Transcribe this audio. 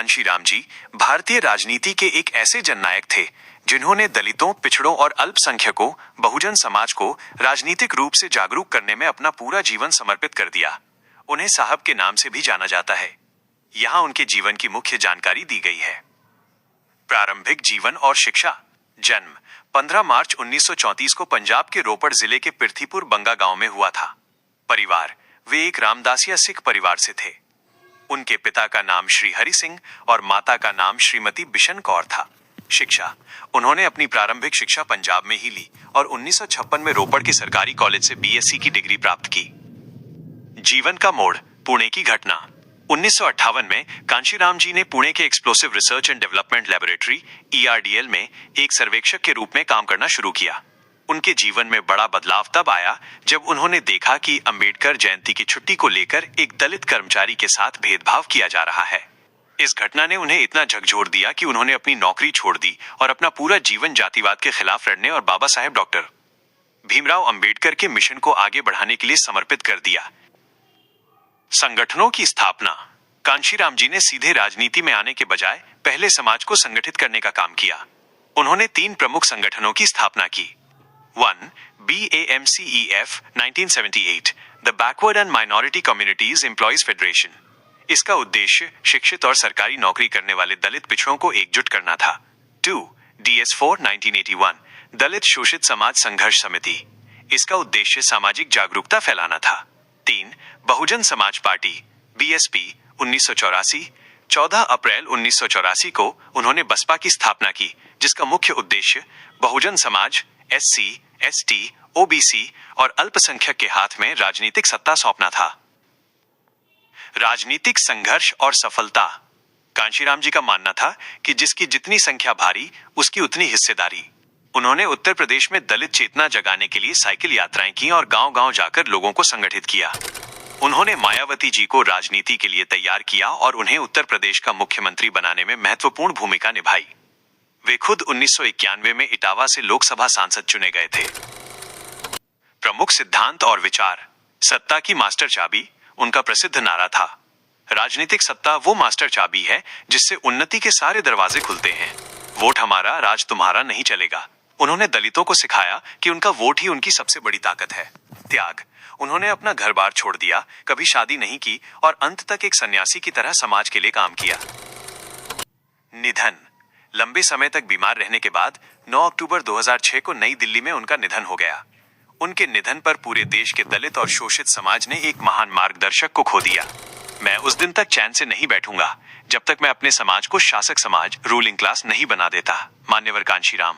कांशीराम जी भारतीय राजनीति के एक ऐसे जननायक थे जिन्होंने दलितों, पिछड़ों और अल्पसंख्यकों, बहुजन समाज को राजनीतिक रूप से जागरूक करने में अपना पूरा जीवन समर्पित कर दिया। उन्हें साहब के नाम से भी जाना जाता है। यहाँ उनके जीवन की मुख्य जानकारी दी गई है। प्रारंभिक जीवन और शिक्षा। जन्म 15 मार्च 1934 को पंजाब के रोपड़ जिले के पिरथीपुर बंगा गांव में हुआ था। परिवार, वे एक रामदासिया सिख परिवार से थे। उनके पिता का नाम श्री हरि सिंह और माता का नाम श्रीमती बिशन कौर था। शिक्षा, उन्होंने अपनी प्रारंभिक शिक्षा पंजाब में ही ली और 1956 में रोपड़ के सरकारी कॉलेज से बीएससी की डिग्री प्राप्त की। जीवन का मोड़। पुणे की घटना। 1958 में कांशीराम जी ने पुणे के explosive research and development laboratory ERDL में एक सर्वेक्षक के रूप में काम करना शुरू किया। उनके जीवन में बड़ा बदलाव तब आया जब उन्होंने देखा कि अंबेडकर जयंती की छुट्टी को लेकर एक दलित कर्मचारी के साथ भेदभाव किया जा रहा है। इस घटना ने उन्हें इतना झकझोर दिया कि उन्होंने अपनी नौकरी छोड़ दी और अपना पूरा जीवन जातिवाद के खिलाफ लड़ने और बाबा साहेब डॉक्टर भीमराव अंबेडकर के मिशन को आगे बढ़ाने के लिए समर्पित कर दिया। संगठनों की स्थापना। कांशीराम जी ने सीधे राजनीति में आने के बजाय पहले समाज को संगठित करने का काम किया। उन्होंने 3 प्रमुख संगठनों की स्थापना की। 1. BAMCEF 1978, the backward and minority communities employees federation. इसका उद्देश्य शिक्षित और सरकारी नौकरी करने वाले दलित पिछड़ों को एकजुट करना था। 2. DS4 1981, दलित शोषित समाज संघर्ष समिति। इसका उद्देश्य सामाजिक जागरूकता फैलाना था। 3. Bahujan Samaj party BSP 1984। 14 अप्रैल 1984 को उन्होंने बसपा की स्थापना की, जिसका मुख्य उद्देश्य Bahujan Samaj, SC, ST, OBC और अल्पसंख्यक के हाथ में राजनीतिक सत्ता सौंपना था। राजनीतिक संघर्ष और सफलता। कांशीराम जी का मानना था कि जिसकी जितनी संख्या भारी, उसकी उतनी हिस्सेदारी। उन्होंने उत्तर प्रदेश में दलित चेतना जगाने के लिए साइकिल यात्राएं की और गांव-गांव जाकर लोगों को संगठित किया। उन्होंने मायावती जी को राजनीति के लिए तैयार किया और उन्हें उत्तर प्रदेश का मुख्यमंत्री बनाने में महत्वपूर्ण भूमिका निभाई। वे खुद 1991 में इटावा से लोकसभा सांसद चुने गए थे। प्रमुख सिद्धांत और विचार। सत्ता की मास्टर चाबी उनका प्रसिद्ध नारा था। राजनीतिक सत्ता वो मास्टर चाबी है जिससे उन्नति के सारे दरवाजे खुलते हैं। वोट हमारा, राज तुम्हारा नहीं चलेगा। उन्होंने दलितों को सिखाया कि उनका वोट ही उनकी सबसे बड़ी ताकत है। त्याग। उन्होंने अपना घर बार छोड़ दिया, कभी शादी नहीं की और अंत तक एक सन्यासी की तरह समाज के लिए काम किया। निधन। लंबे समय तक बीमार रहने के बाद 9 अक्टूबर 2006 को नई दिल्ली में उनका निधन हो गया। उनके निधन पर पूरे देश के दलित और शोषित समाज ने एक महान मार्गदर्शक को खो दिया। मैं उस दिन तक चैन से नहीं बैठूंगा जब तक मैं अपने समाज को शासक समाज, रूलिंग क्लास नहीं बना देता। मान्यवर कांशीराम।